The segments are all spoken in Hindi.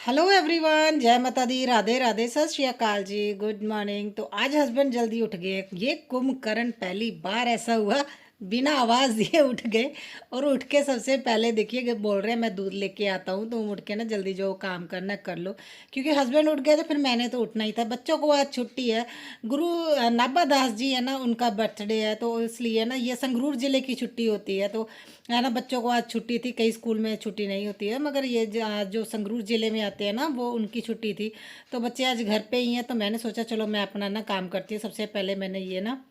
हेलो एवरीवन, जय माता दी, राधे राधे, सत श्री अकाल जी, गुड मॉर्निंग। तो आज हस्बैंड जल्दी उठ गए। ये कुंभकर्ण पहली बार ऐसा हुआ बिना आवाज़ दिए उठ गए। और उठ के सबसे पहले देखिए कि बोल रहे हैं मैं दूध लेके आता हूँ, तो उठ के ना जल्दी जो काम करना कर लो। क्योंकि हस्बैंड उठ गए तो फिर मैंने तो उठना ही था। बच्चों को आज छुट्टी है। गुरु नाबा दास जी है ना, उनका बर्थडे है, तो इसलिए ना ये संगरूर जिले की छुट्टी होती है। तो है ना, बच्चों को आज छुट्टी थी। कई स्कूल में छुट्टी नहीं होती है, मगर ये जो संगरूर ज़िले में आते हैं ना, वो उनकी छुट्टी थी। तो बच्चे आज घर पे ही हैं, तो मैंने सोचा चलो मैं अपना ना काम करती हूँ। सबसे पहले मैंने ये ना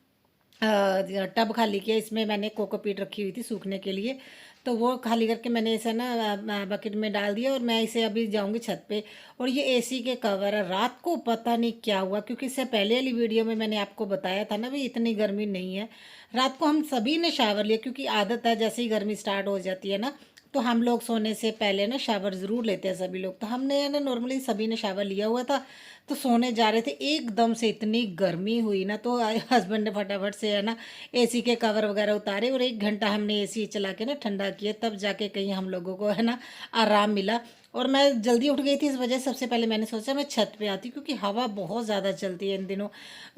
टब खाली किया। इसमें मैंने कोकोपीट रखी हुई थी सूखने के लिए। तो वो खाली करके मैंने इसे ना बकेट में डाल दिया, और मैं इसे अभी जाऊंगी छत पे। और ये एसी के कवर है। रात को पता नहीं क्या हुआ, क्योंकि इससे पहले वाली वीडियो में मैंने आपको बताया था ना भी इतनी गर्मी नहीं है। रात को हम सभी ने शावर लिया, क्योंकि आदत है जैसे ही गर्मी स्टार्ट हो जाती है ना, तो हम लोग सोने से पहले ना शावर ज़रूर लेते हैं सभी लोग। तो हमने ना नॉर्मली सभी ने शावर लिया हुआ था। तो सोने जा रहे थे, एकदम से इतनी गर्मी हुई ना, तो हस्बैंड ने फटाफट से है ना एसी के कवर वगैरह उतारे, और 1 घंटा हमने एसी चला के ना ठंडा किया, तब जाके कहीं हम लोगों को है ना आराम मिला। और मैं जल्दी उठ गई थी, इस वजह से सबसे पहले मैंने सोचा मैं छत पे आती, क्योंकि हवा बहुत ज़्यादा चलती है इन दिनों।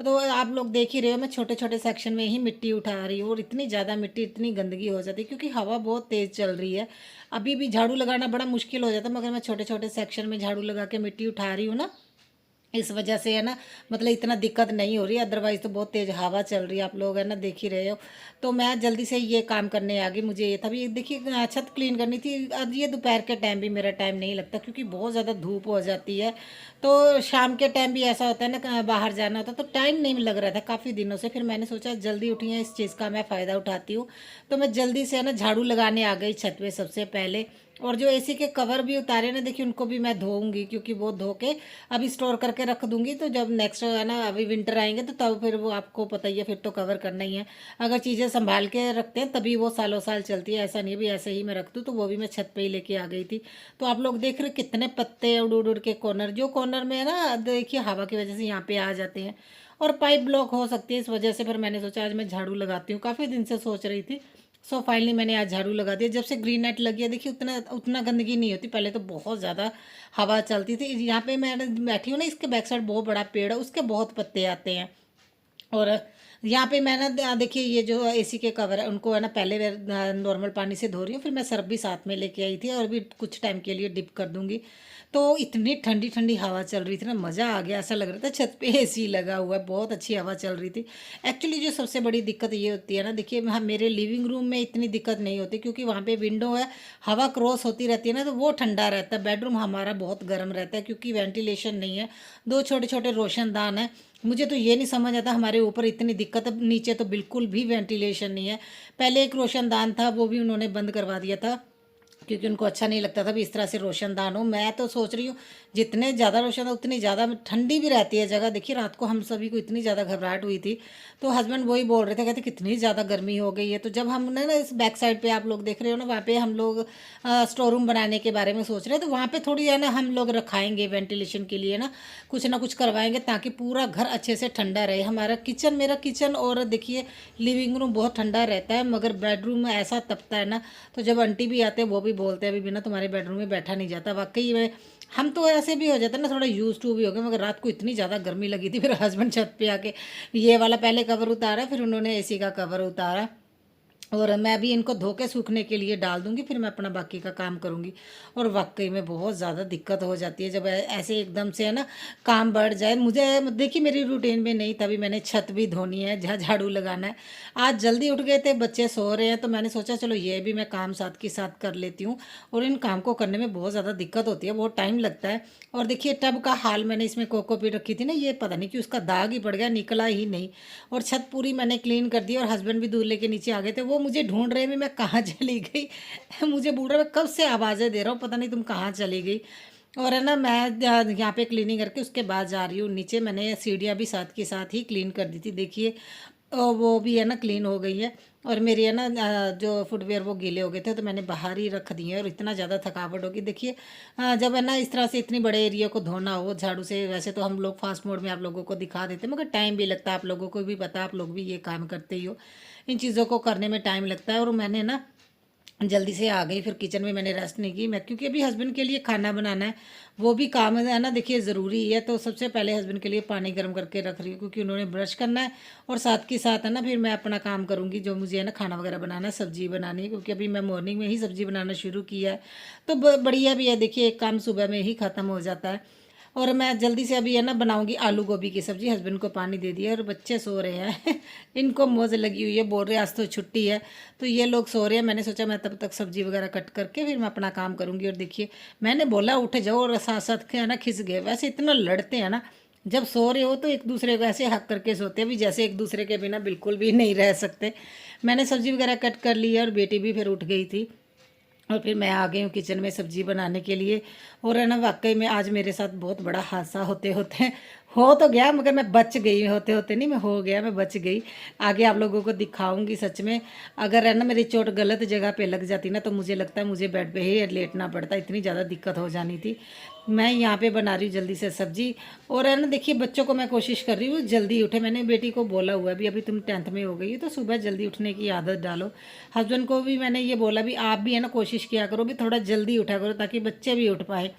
तो आप लोग देख ही रहे हो, मैं छोटे छोटे सेक्शन में ही मिट्टी उठा रही हूँ, और इतनी ज़्यादा मिट्टी, इतनी गंदगी हो जाती है, क्योंकि हवा बहुत तेज़ चल रही है। अभी भी झाड़ू लगाना बड़ा मुश्किल हो जाता है, मगर मैं छोटे छोटे सेक्शन में झाड़ू लगा के मिट्टी उठा रही हूँ ना, इस वजह से है ना, मतलब इतना दिक्कत नहीं हो रही। अदरवाइज़ तो बहुत तेज़ हवा चल रही है, आप लोग है ना देख ही रहे हो। तो मैं जल्दी से ये काम करने आ गई। मुझे ये था भी, देखिए छत क्लीन करनी थी। अब ये दोपहर के टाइम भी मेरा टाइम नहीं लगता, क्योंकि बहुत ज़्यादा धूप हो जाती है। तो शाम के टाइम भी ऐसा होता है ना, बाहर जाना होता है, तो टाइम नहीं लग रहा था काफ़ी दिनों से। फिर मैंने सोचा जल्दी उठी है, इस चीज़ का मैं फ़ायदा उठाती हूँ। तो मैं जल्दी से है ना झाड़ू लगाने आ गई छत पे सबसे पहले। और जो एसी के कवर भी उतारे ना, देखिए उनको भी मैं धोऊंगी, क्योंकि वो धो के अभी स्टोर करके रख दूंगी। तो जब नेक्स्ट है ना, अभी विंटर आएंगे तो तब फिर वो आपको पता ही है, फिर तो कवर करना ही है। अगर चीज़ें संभाल के रखते हैं तभी वो सालों साल चलती है। ऐसा नहीं है भी ऐसे ही मैं रख दूँ। तो वो भी मैं छत पे ही लेके आ गई थी। तो आप लोग देख रहे कितने पत्ते उड़ उड़ उड़ के कॉर्नर, जो कॉर्नर में है ना, देखिए हवा की वजह से यहाँ पे आ जाते हैं, और पाइप ब्लॉक हो सकती है, इस वजह से फिर मैंने सोचा आज मैं झाड़ू लगाती हूँ। काफ़ी दिन से सोच रही थी। सो फाइनली मैंने आज झाड़ू लगा दिया। जब से ग्रीन नेट लगी है, देखिए उतना उतना गंदगी नहीं होती। पहले तो बहुत ज़्यादा हवा चलती थी। यहाँ पे मैं बैठी हूँ ना, इसके बैक साइड बहुत बड़ा पेड़ है, उसके बहुत पत्ते आते हैं। और यहाँ पे मैं ना देखिए ये जो एसी के कवर है, उनको है ना पहले नॉर्मल पानी से धो रही हूँ, फिर मैं सर्फ भी साथ में लेके आई थी, और भी कुछ टाइम के लिए डिप कर दूंगी। तो इतनी ठंडी ठंडी हवा चल रही थी ना, मज़ा आ गया। ऐसा लग रहा था छत पे एसी लगा हुआ है, बहुत अच्छी हवा चल रही थी। एक्चुअली जो सबसे बड़ी दिक्कत ये होती है ना, देखिए हाँ, मेरे लिविंग रूम में इतनी दिक्कत नहीं होती, क्योंकि वहाँ पे विंडो है, हवा क्रॉस होती रहती है ना, तो वो ठंडा रहता है। बेडरूम हमारा बहुत गर्म रहता है, क्योंकि वेंटिलेशन नहीं है। दो छोटे छोटे रोशनदान है। मुझे तो ये नहीं समझ आता, हमारे ऊपर इतनी दिक्कत है, नीचे तो बिल्कुल भी वेंटिलेशन नहीं है। पहले एक रोशनदान था, वो भी उन्होंने बंद करवा दिया था, क्योंकि उनको अच्छा नहीं लगता था भी इस तरह से रोशनदान हो। मैं तो सोच रही हूँ जितने ज़्यादा रोशन हो उतनी ज़्यादा ठंडी भी रहती है जगह। देखिए रात को हम सभी को इतनी ज़्यादा घबराहट हुई थी, तो हस्बैंड वही बोल रहे थे, कहते कितनी ज़्यादा गर्मी हो गई है। तो जब हमने ना इस बैक साइड पे आप लोग देख रहे हो ना, वहाँ पे हम लोग स्टोर रूम बनाने के बारे में सोच रहे हैं। तो वहाँ पे थोड़ी है ना हम लोग रखाएंगे वेंटिलेशन के लिए ना कुछ करवाएंगे, ताकि पूरा घर अच्छे से ठंडा रहे। हमारा किचन, मेरा किचन और देखिए लिविंग रूम बहुत ठंडा रहता है, मगर बेडरूम में ऐसा तपता है ना। तो जब आंटी भी आते हैं वो भी बोलते हैं अभी बिना तुम्हारे बेडरूम में बैठा नहीं जाता। वाकई में हम तो ऐसे भी हो जाता है ना, थोड़ा यूज टू भी हो गए, मगर रात को इतनी ज़्यादा गर्मी लगी थी। फिर हस्बैंड छत पे आके ये वाला पहले कवर उतारा, फिर उन्होंने एसी का कवर उतारा, और मैं अभी इनको धो के सूखने के लिए डाल दूंगी, फिर मैं अपना बाकी का काम करूंगी। और वाकई में बहुत ज़्यादा दिक्कत हो जाती है जब ऐसे एकदम से है ना काम बढ़ जाए। मुझे देखिए मेरी रूटीन में नहीं, तभी मैंने छत भी धोनी है, जहाँ झाड़ू लगाना है। आज जल्दी उठ गए थे, बच्चे सो रहे हैं, तो मैंने सोचा चलो ये भी मैं काम साथ के साथ कर लेती हूँ। और इन काम को करने में बहुत ज़्यादा दिक्कत होती है, बहुत टाइम लगता है। और देखिए टब का हाल, मैंने इसमें कोकोपीट रखी थी ना, ये पता नहीं कि उसका दाग ही पड़ गया, निकला ही नहीं। और छत पूरी मैंने क्लीन कर दी, और हस्बैंड भी दूध लेके नीचे आ गए थे। वो मुझे ढूंढ रहे हैं भी मैं कहाँ चली गई। मुझे बोल रहा है मैं कब से आवाज़ें दे रहा हूँ, पता नहीं तुम कहाँ चली गई। और है ना मैं यहाँ पे क्लीनिंग करके उसके बाद जा रही हूँ नीचे। मैंने सीढ़ियाँ भी साथ के साथ ही क्लीन कर दी थी, देखिए वो भी है ना क्लीन हो गई है। और मेरी है ना जो फुटवेयर वो गीले हो गए थे, तो मैंने बाहर ही रख दिए हैं। और इतना ज़्यादा थकावट होगी देखिए, जब है ना इस तरह से इतनी बड़े एरिया को धोना हो झाड़ू से। वैसे तो हम लोग फास्ट मोड में आप लोगों को दिखा देते हैं, मगर टाइम भी लगता है, आप लोगों को भी पता है, आप लोग भी ये काम करते ही हो। इन चीज़ों को करने में टाइम लगता है। और मैंने ना जल्दी से आ गई। फिर किचन में मैंने रेस्ट नहीं की मैं, क्योंकि अभी हस्बैंड के लिए खाना बनाना है, वो भी काम है ना, देखिए ज़रूरी है। तो सबसे पहले हस्बैंड के लिए पानी गर्म करके रख रही हूँ, क्योंकि उन्होंने ब्रश करना है। और साथ के साथ है ना फिर मैं अपना काम करूँगी, जो मुझे है ना खाना वगैरह बनाना है, सब्जी बनानी है, क्योंकि अभी मैं मॉर्निंग में ही सब्जी बनाना शुरू किया है। तो बढ़िया भी है, देखिए एक काम सुबह में ही ख़त्म हो जाता है। और मैं जल्दी से अभी है ना बनाऊंगी आलू गोभी की सब्ज़ी। हस्बैंड को पानी दे दिया और बच्चे सो रहे हैं इनको मौज लगी हुई है, बोल रहे हैं आज तो छुट्टी है। तो ये लोग सो रहे हैं, मैंने सोचा मैं तब तक सब्ज़ी वगैरह कट करके फिर मैं अपना काम करूँगी। और देखिए मैंने बोला उठ जाओ, और साथ साथ के है ना खिस गए। वैसे इतना लड़ते हैं ना, जब सो रहे हो तो एक दूसरे को ऐसे हक करके सोते हैं भी, जैसे एक दूसरे के बिना बिल्कुल भी नहीं रह सकते। मैंने सब्ज़ी वगैरह कट कर ली है और बेटी भी फिर उठ गई थी। और फिर मैं आ गई हूँ किचन में सब्ज़ी बनाने के लिए। और है ना वाकई में आज मेरे साथ बहुत बड़ा हादसा होते होते हो तो गया, मगर मैं बच गई। होते होते नहीं, मैं हो गया, मैं बच गई। आगे आप लोगों को दिखाऊंगी सच में। अगर है ना मेरी चोट गलत जगह पे लग जाती ना, तो मुझे लगता है मुझे बेड पे ही लेटना पड़ता, इतनी ज़्यादा दिक्कत हो जानी थी। मैं यहाँ पे बना रही हूँ जल्दी से सब्जी। और है ना देखिए बच्चों को मैं कोशिश कर रही हूँ जल्दी उठे। मैंने बेटी को बोला हुआ है भी अभी तुम 10th में हो गई हो, तो सुबह जल्दी उठने की आदत डालो। हस्बैंड को भी मैंने ये बोला भी आप भी है ना कोशिश किया करो भी थोड़ा जल्दी उठा करो, ताकि बच्चे भी उठ पाए।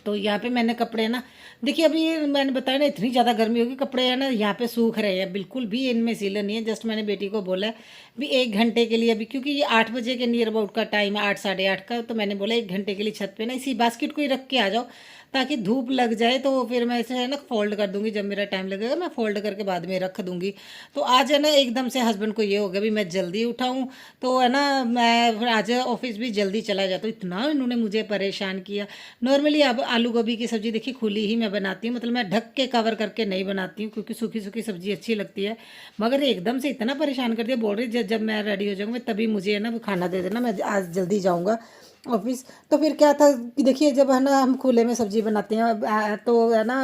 तो यहाँ पे मैंने कपड़े ना, देखिए अभी ये मैंने बताया ना इतनी ज़्यादा गर्मी होगी, कपड़े है ना यहाँ पे सूख रहे हैं, बिल्कुल भी इनमें सीलन नहीं है। जस्ट मैंने बेटी को बोला है भी 1 घंटे के लिए, अभी क्योंकि ये 8 बजे के नियर अबाउट का टाइम है, 8 साढ़े 8 का। तो मैंने बोला 1 घंटे के लिए छत पे ना इसी बास्केट को ही रख के आ जाओ, ताकि धूप लग जाए। तो फिर मैं इसे है ना फोल्ड कर दूंगी, जब मेरा टाइम लगेगा मैं फोल्ड करके बाद में रख दूंगी। तो आज है ना एकदम से हस्बैंड को ये हो गया भी मैं जल्दी उठाऊँ, तो है ना मैं फिर आज ऑफिस भी जल्दी चला जाता हूँ। इतना इन्होंने मुझे परेशान किया। नॉर्मली अब आलू गोभी की सब्ज़ी देखिए खुली ही मैं बनाती हूँ, मतलब मैं ढक के कवर करके नहीं बनाती हूँ, क्योंकि सूखी सूखी सब्ज़ी अच्छी लगती है। मगर एकदम से इतना परेशान कर दिया, बोल रही जब मैं रेडी हो जाऊँगी तभी मुझे है ना वो खाना दे देना, मैं आज जल्दी जाऊँगा ऑफिस। तो फिर क्या था कि देखिए जब है ना हम खुले में सब्ज़ी बनाते हैं, तो है ना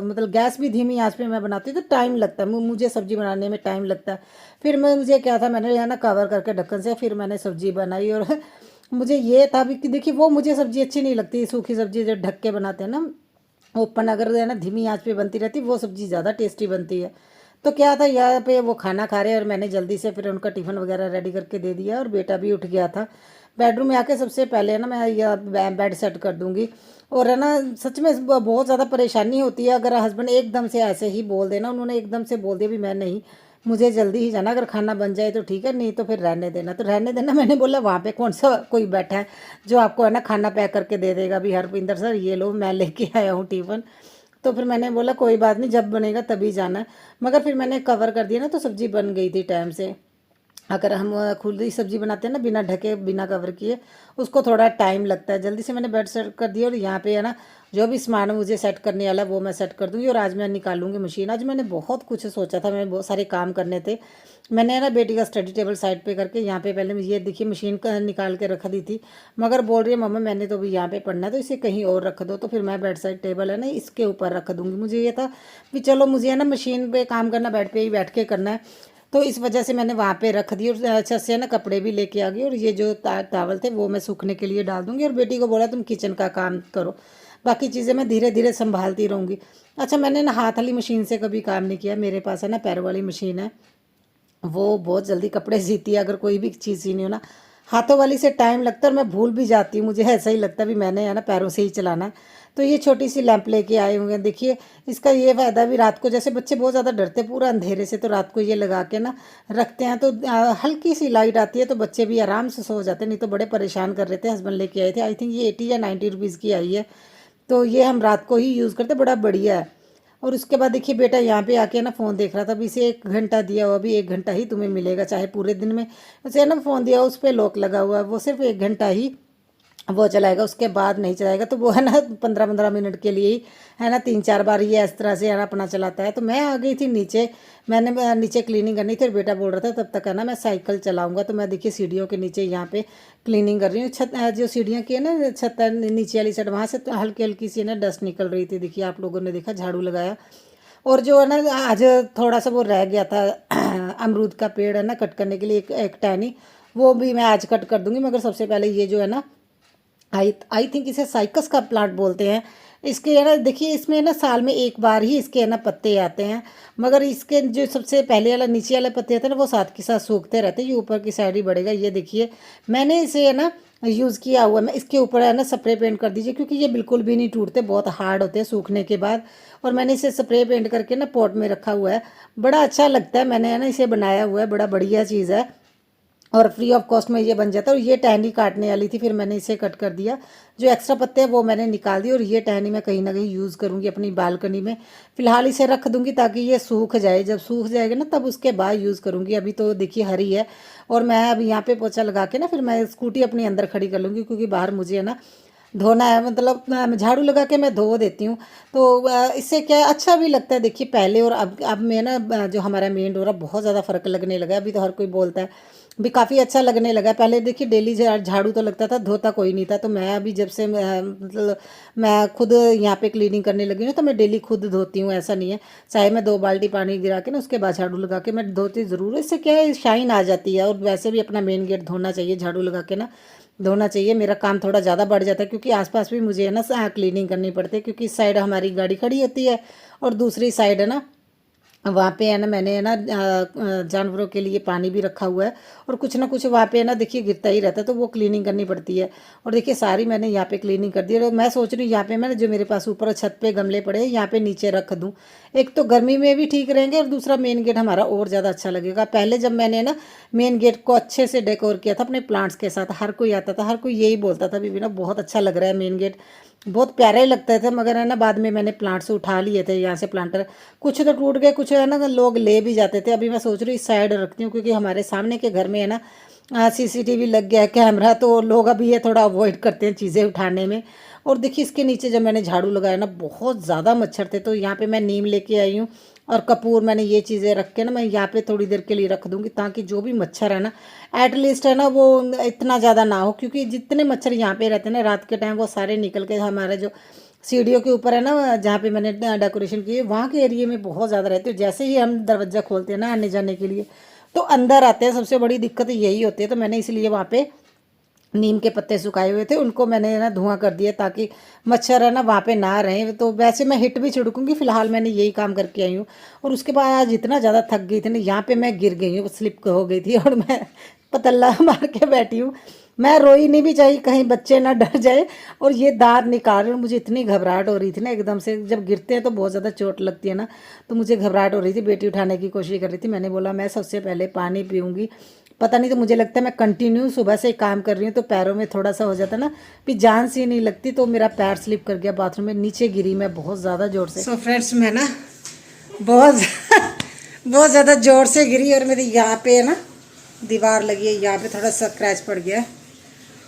मतलब गैस भी धीमी आंच पे मैं बनाती हूँ, तो टाइम लगता है, मुझे सब्ज़ी बनाने में टाइम लगता है। फिर मुझे क्या था, मैंने है ना कवर करके ढक्कन से फिर मैंने सब्ज़ी बनाई। और मुझे ये था भी कि देखिए वो मुझे सब्ज़ी अच्छी नहीं लगती, सूखी सब्ज़ी जो ढक के बनाते हैं ना, ओपन अगर है ना धीमी आंच पे बनती रहती वो सब्ज़ी ज़्यादा टेस्टी बनती है। तो क्या था यहाँ पे वो खाना खा रहे हैं, और मैंने जल्दी से फिर उनका टिफ़िन वगैरह रेडी करके दे दिया, और बेटा भी उठ गया था। बेडरूम में आके सबसे पहले है ना मैं यह बेड सेट कर दूंगी। और है ना सच में बहुत ज़्यादा परेशानी होती है अगर हस्बैंड एकदम से ऐसे ही बोल देना। उन्होंने एकदम से बोल दिया भी मैं नहीं, मुझे जल्दी ही जाना, अगर खाना बन जाए तो ठीक है, नहीं तो फिर रहने देना। तो रहने देना मैंने बोला वहाँ पे कौन सा कोई बैठा है जो आपको है ना खाना पैक करके दे देगा भी हरपिंदर सर ये लो मैं लेके आया हूँ टिफ़िन। तो फिर मैंने बोला कोई बात नहीं, जब बनेगा तभी जाना है। मगर फिर मैंने कवर कर दिया ना, तो सब्ज़ी बन गई थी टाइम से। अगर हम खुली सब्जी बनाते हैं ना बिना ढके बिना कवर किए, उसको थोड़ा टाइम लगता है। जल्दी से मैंने बेड सेट कर दिया, और यहाँ पे है ना जो भी सामान मुझे सेट करने वाला है वो मैं सेट कर दूँगी। और आज मैं निकालूंगी मशीन। आज मैंने बहुत कुछ सोचा था, मैंने बहुत सारे काम करने थे। मैंने है ना बेटी का स्टडी टेबल साइड पे करके यहाँ पे पहले ये देखिए मशीन का निकाल के रख दी थी। मगर बोल रही है मम्मा मैंने तो भी यहाँ पे पढ़ना है, तो इसे कहीं और रख दो। तो फिर मैं बेड साइड टेबल है ना इसके ऊपर रख दूँगी। मुझे ये था कि चलो मुझे है ना मशीन पे काम करना, बेड पे ही बैठ के करना है, तो इस वजह से मैंने वहाँ पे रख दी। और अच्छा से ना कपड़े भी लेके आ गई, और ये जो टावल थे वो मैं सूखने के लिए डाल दूँगी। और बेटी को बोला तुम किचन का काम करो, बाकी चीज़ें मैं धीरे धीरे संभालती रहूँगी। अच्छा मैंने ना हाथ वाली मशीन से कभी काम नहीं किया, मेरे पास है ना पैर वाली मशीन है, वो बहुत जल्दी कपड़े सीती है। अगर कोई भी चीज़ सीनी हो ना, हाथों वाली से टाइम लगता है और मैं भूल भी जाती हूँ, मुझे ऐसा ही लगता है भी मैंने है ना पैरों से ही चलाना है। तो ये छोटी सी लैंप लेके आए हुए हैं देखिए। इसका ये फ़ायदा भी, रात को जैसे बच्चे बहुत ज़्यादा डरते पूरा अंधेरे से, तो रात को ये लगा के ना रखते हैं, तो हल्की सी लाइट आती है तो बच्चे भी आराम से सो जाते हैं। नहीं तो बड़े परेशान कर रहे थे, हस्बैंड लेके आए थे, आई थिंक ये 80 या 90 रुपीज़ की आई है। तो ये हम रात को ही यूज़ करते, बड़ा बढ़िया है। और उसके बाद देखिए बेटा यहाँ पे आके ना फ़ोन देख रहा था, अभी इसे 1 घंटा दिया हुआ, अभी 1 घंटा ही तुम्हें मिलेगा चाहे पूरे दिन में। उसे ना फ़ोन दिया, उस पर लॉक लगा हुआ है, वो सिर्फ 1 घंटा ही वो चलाएगा, उसके बाद नहीं चलाएगा। तो वो है ना 15-15 मिनट के लिए ही है ना 3-4 बार ये इस तरह से है ना अपना चलाता है। तो मैं आ गई थी नीचे, मैंने नीचे क्लीनिंग करनी थी, और बेटा बोल रहा था तब तक है ना मैं साइकिल चलाऊंगा। तो मैं देखिए सीढ़ियों के नीचे यहाँ पे क्लीनिंग कर रही हूँ। छत जो सीढ़ियाँ की है ना छत नीचे वाली साइड, वहाँ से तो हल्की हल्की सी ना डस्ट निकल रही थी, देखिए आप लोगों ने देखा, झाड़ू लगाया। और जो है ना आज थोड़ा सा वो रह गया था अमरूद का पेड़ है ना कट करने के लिए, एक टहनी, वो भी मैं आज कट कर दूंगी। मगर सबसे पहले ये जो है ना आई आई थिंक इसे साइकस का प्लांट बोलते हैं, इसके है ना देखिए, इसमें ना साल में एक बार ही इसके है ना पत्ते आते हैं, मगर इसके जो सबसे पहले वाला नीचे वाले पत्ते आते हैं ना वो साथ के साथ सूखते रहते हैं, ये ऊपर की साइड ही बढ़ेगा। ये देखिए मैंने इसे है ना यूज़ किया हुआ, मैं इसके ऊपर है ना स्प्रे पेंट कर दीजिए, क्योंकि ये बिल्कुल भी नहीं टूटते, बहुत हार्ड होते हैं सूखने के बाद। और मैंने इसे स्प्रे पेंट करके ना पॉट में रखा हुआ है, बड़ा अच्छा लगता है, मैंने है ना इसे बनाया हुआ है, बड़ा बढ़िया चीज़ है और फ्री ऑफ कॉस्ट में ये बन जाता है। और ये टहनी काटने वाली थी, फिर मैंने इसे कट कर दिया, जो एक्स्ट्रा पत्ते हैं वो मैंने निकाल दिए। और ये टहनी मैं कहीं ना कहीं यूज़ करूँगी अपनी बालकनी में, फ़िलहाल इसे रख दूँगी ताकि ये सूख जाए, जब सूख जाएगा ना तब उसके बाद यूज़ करूँगी। अभी तो देखिए हरी है। और मैं अभी यहाँ पे पोछा लगा के ना फिर मैं स्कूटी अपनी अंदर खड़ी कर लूँगी, क्योंकि बाहर मुझे है ना धोना है, मतलब झाड़ू लगा के मैं धो देती हूँ। तो इससे क्या है, अच्छा भी लगता है। देखिए पहले और अब में ना जो हमारा मेन डोर है बहुत ज़्यादा फ़र्क लगने लगा है। अभी तो हर कोई बोलता है, भी काफ़ी अच्छा लगने लगा है। पहले देखिए डेली झाड़ू तो लगता था, धोता कोई नहीं था। तो मैं अभी जब से मतलब मैं खुद यहाँ पे क्लीनिंग करने लगी हूँ तो मैं डेली खुद धोती हूँ, ऐसा नहीं है। चाहे मैं 2 बाल्टी पानी गिरा के ना उसके बाद झाड़ू लगा के मैं धोती ज़रूर हूँ। इससे क्या है, शाइन आ जाती है। और वैसे भी अपना मेन गेट धोना चाहिए, झाड़ू लगा के ना धोना चाहिए। मेरा काम थोड़ा ज़्यादा बढ़ जाता है, क्योंकि आसपास भी मुझे है ना क्लीनिंग करनी पड़ती है, क्योंकि इस साइड हमारी गाड़ी खड़ी होती है और दूसरी साइड है ना वहाँ पे है ना मैंने है ना जानवरों के लिए पानी भी रखा हुआ है। और कुछ ना कुछ वहाँ पे है ना देखिए गिरता ही रहता है, तो वो क्लीनिंग करनी पड़ती है। और देखिए सारी मैंने यहाँ पे क्लीनिंग कर दी है। और मैं सोच रही हूँ यहाँ पे मैं जो मेरे पास ऊपर छत पे गमले पड़े हैं यहाँ पे नीचे रख दूँ, एक तो गर्मी में भी ठीक रहेंगे और दूसरा मेन गेट हमारा और ज़्यादा अच्छा लगेगा। पहले जब मैंने ना मेन गेट को अच्छे से डेकोर किया था अपने प्लांट्स के साथ, हर कोई आता था, हर कोई यही बोलता था बीबी ना बहुत अच्छा लग रहा है मेन गेट, बहुत प्यारे लगते थे। मगर है ना बाद में मैंने प्लांट्स उठा लिए थे यहाँ से, प्लांटर कुछ तो टूट गए, कुछ है ना लोग ले भी जाते थे। अभी मैं सोच रही हूँ इस साइड रखती हूँ, क्योंकि हमारे सामने के घर में है ना सीसीटीवी लग गया है, कैमरा, तो लोग अभी ये थोड़ा अवॉइड करते हैं चीज़ें उठाने में। और देखिए इसके नीचे जब मैंने झाड़ू लगाया ना बहुत ज़्यादा मच्छर थे, तो यहाँ पे मैं नीम लेके आई हूँ और कपूर, मैंने ये चीज़ें रख के ना मैं यहाँ पे थोड़ी देर के लिए रख दूँगी, ताकि जो भी मच्छर है ना एटलीस्ट है ना वो इतना ज़्यादा ना हो। क्योंकि जितने मच्छर यहाँ पे रहते हैं ना रात के टाइम वो सारे निकल के हमारे जो सीढ़ियों के ऊपर है ना जहाँ पे मैंने डेकोरेशन की है वहाँ के एरिए में बहुत ज़्यादा रहते हैं। जैसे ही हम दरवाज़ा खोलते हैं ना आने जाने के लिए तो अंदर आते हैं, सबसे बड़ी दिक्कत यही होती है। तो मैंने इसलिए वहाँ पे नीम के पत्ते सुखाए हुए थे, उनको मैंने ना धुआं कर दिया ताकि मच्छर है ना वहाँ पे ना रहें। तो वैसे मैं हिट भी छिड़कूंगी, फिलहाल मैंने यही काम करके आई हूँ। और उसके बाद आज इतना ज़्यादा थक गई थी ना, यहाँ पे मैं गिर गई हूँ, स्लिप हो गई थी और मैं पतल्ला मार के बैठी हूँ। मैं रोई नहीं भी चाहिए कहीं बच्चे ना डर जाए। और ये दांत निकाल रहे, और मुझे इतनी घबराहट हो रही थी ना, एकदम से जब गिरते हैं तो बहुत ज़्यादा चोट लगती है ना, तो मुझे घबराहट हो रही थी। बेटी उठाने की कोशिश कर रही थी, मैंने बोला मैं सबसे पहले पानी पीऊँगी। पता नहीं, तो मुझे लगता है मैं कंटिन्यू सुबह से काम कर रही हूँ तो पैरों में थोड़ा सा हो जाता है ना, भी जान सी नहीं लगती। तो मेरा पैर स्लिप कर गया बाथरूम में, नीचे गिरी मैं बहुत ज़्यादा ज़ोर से। सो फ्रेंड्स मैं ना बहुत बहुत ज़्यादा ज़ोर से गिरी और मेरी यहाँ पे है ना दीवार लगी है, यहाँ पे थोड़ा सा क्रैच पड़ गया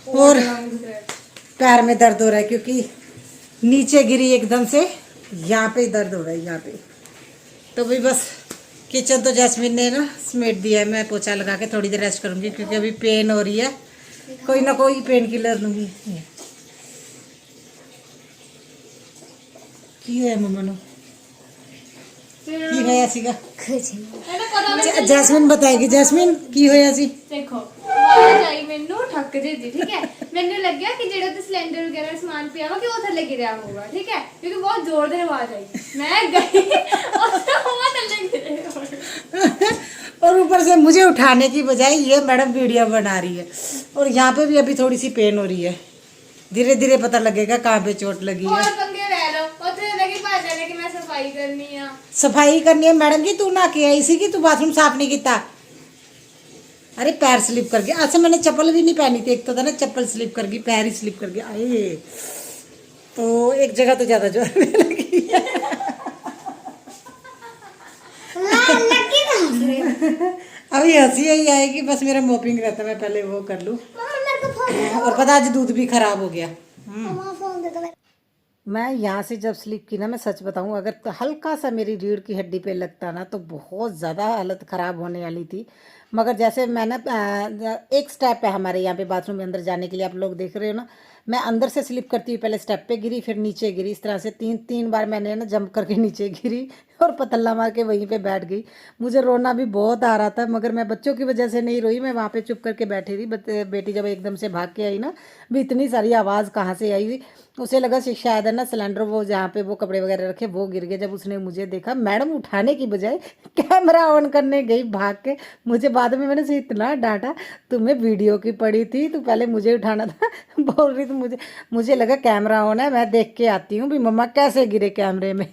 और पैर में दर्द हो रहा है, क्योंकि नीचे गिरी एकदम से, यहाँ पे दर्द हो रहा है यहाँ पे। तो भाई बस किचन तो जैस्मिन ने ना समेट दिया है, मैं पोछा लगा के थोड़ी देर रेस्ट करूंगी, क्योंकि अभी पेन हो रही है, कोई ना कोई पेन किलर लूंगी। की है मम्मा की होया सीगा जैस्मिन बताएगी, जैस्मिन की होया सी। देखो आवाज आई ਮੈਨੂੰ ਠੱਕ ਜੇ ਦੀ ਠੀਕ ਹੈ ਮੈਨੂੰ ਲੱਗਿਆ ਕਿ ਜਿਹੜਾ ਤੇ ਸਿਲੰਡਰ ਵਗੈਰਾ ਸਮਾਨ ਪਿਆ ਵਾ ਕਿ ਉਹ ਥੱਲੇ ਗਿਰਿਆ ਹੋਊਗਾ ਠੀਕ ਹੈ ਕਿਉਂਕਿ ਬਹੁਤ ਜ਼ੋਰ ਦੀ ਆਵਾਜ਼ ਆਈ मैं गई और वो थल्ले गिरे और ऊपर से मुझे उठाने की बजाय ये मैडम वीडियो बना रही है। और यहाँ पे भी अभी थोड़ी सी पेन हो रही है, धीरे धीरे पता लगेगा कहाँ पे चोट लगी है। और पंगे ले लो ਉੱਥੇ लगी भाजा ने कि मैं सफाई करनी है। सफाई करनी है मैडम जी, तू ना के आई सी कि तू बाथरूम साफ नहीं किया। अरे पैर स्लिप कर गया, अच्छा मैंने चप्पल भी नहीं पहनी थी, एक तो था ना चप्पल स्लिप कर गई, पैर ही स्लिप कर गया। आए तो एक जगह तो ज्यादा जोर में लगी है। अभी हंसी ही आएगी, बस मेरा मोपिंग रहता है, मैं पहले वो कर लूँ। और पता आज दूध भी खराब हो गया। मैं यहाँ से जब स्लिप की ना, मैं सच बताऊँ, अगर तो हल्का सा मेरी रीढ़ की हड्डी पे लगता ना तो बहुत ज़्यादा हालत ख़राब होने वाली थी। मगर जैसे मैं ना एक स्टेप है हमारे यहाँ पे बाथरूम में अंदर जाने के लिए, आप लोग देख रहे हो ना, मैं अंदर से स्लिप करती हुई पहले स्टेप पे गिरी, फिर नीचे गिरी, इस तरह से तीन बार मैंने ना जंप करके नीचे गिरी। और पतल्ला मार के वहीं पे बैठ गई। मुझे रोना भी बहुत आ रहा था, मगर मैं बच्चों की वजह से नहीं रोई, मैं वहाँ पे चुप करके बैठी रही। बेटी जब एकदम से भाग के आई ना, भी इतनी सारी आवाज़ कहाँ से आई, उसे लगा शायद है ना सिलेंडर वो जहाँ पे वो कपड़े वगैरह रखे वो गिर गए। जब उसने मुझे देखा, मैडम उठाने की बजाय कैमरा ऑन करने गई भाग के। मुझे बाद में मैंने उसे इतना डांटा, तुम्हें वीडियो की पड़ी थी, तो पहले मुझे उठाना था। बोल रही थी मुझे, मुझे लगा कैमरा ऑन है, मैं देख के आती हूँ भी मम्मा कैसे गिरे कैमरे में।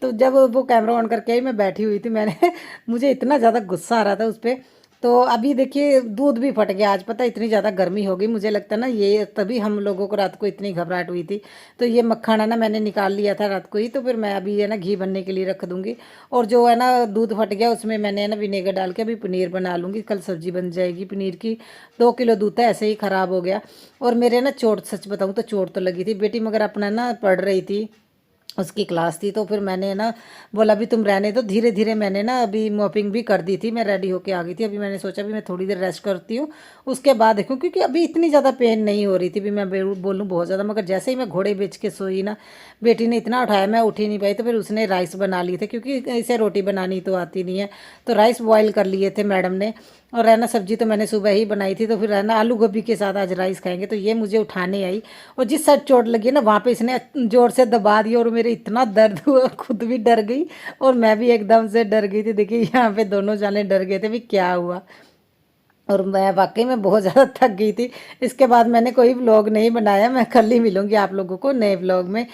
तो जब वो कैमरा ऑन करके आई, मैं बैठी हुई थी, मैंने मुझे इतना ज़्यादा गुस्सा आ रहा था उस पर। तो अभी देखिए दूध भी फट गया आज, पता इतनी ज़्यादा गर्मी हो गई। मुझे लगता है ना ये तभी हम लोगों को रात को इतनी घबराहट हुई थी। तो ये मक्खन है ना मैंने निकाल लिया था रात को ही, तो फिर मैं अभी है ना घी बनने के लिए रख दूँगी। और जो है ना दूध फट गया उसमें मैंने है ना विनेगर डाल के अभी पनीर बना लूँगी, कल सब्जी बन जाएगी पनीर की। 2 किलो दूध था ऐसे ही ख़राब हो गया। और मेरे ना चोट, सच बताऊँ तो चोट तो लगी थी। बेटी मगर अपना ना पढ़ रही थी, उसकी क्लास थी, तो फिर मैंने ना बोला भी तुम रहने दो। धीरे धीरे मैंने ना अभी मॉपिंग भी कर दी थी, मैं रेडी होके आ गई थी। अभी मैंने सोचा भी मैं थोड़ी देर रेस्ट करती हूँ, उसके बाद देखूँ, क्योंकि अभी इतनी ज़्यादा पेन नहीं हो रही थी भी मैं बोलूँ बहुत ज़्यादा। मगर जैसे ही मैं घोड़े बेच के सोई ना, बेटी ने इतना उठाया, मैं उठ ही नहीं पाई। तो फिर उसने राइस बना लिए थे, क्योंकि इसे रोटी बनानी तो आती नहीं है। तो राइस बॉयल कर लिए थे मैडम ने। और है ना सब्जी तो मैंने सुबह ही बनाई थी, तो फिर है ना आलू गोभी के साथ आज राइस खाएंगे। तो ये मुझे उठाने आई, और जिस साइड चोट लगी ना वहाँ पे इसने जोर से दबा दिया, और मेरे इतना दर्द हुआ, खुद भी डर गई और मैं भी एकदम से डर गई थी। देखिए यहाँ पे दोनों जाने डर गए थे भी क्या हुआ। और मैं वाकई में बहुत ज़्यादा थक गई थी। इसके बाद मैंने कोई व्लॉग नहीं बनाया। मैं कल ही मिलूँगी आप लोगों को नए व्लॉग में।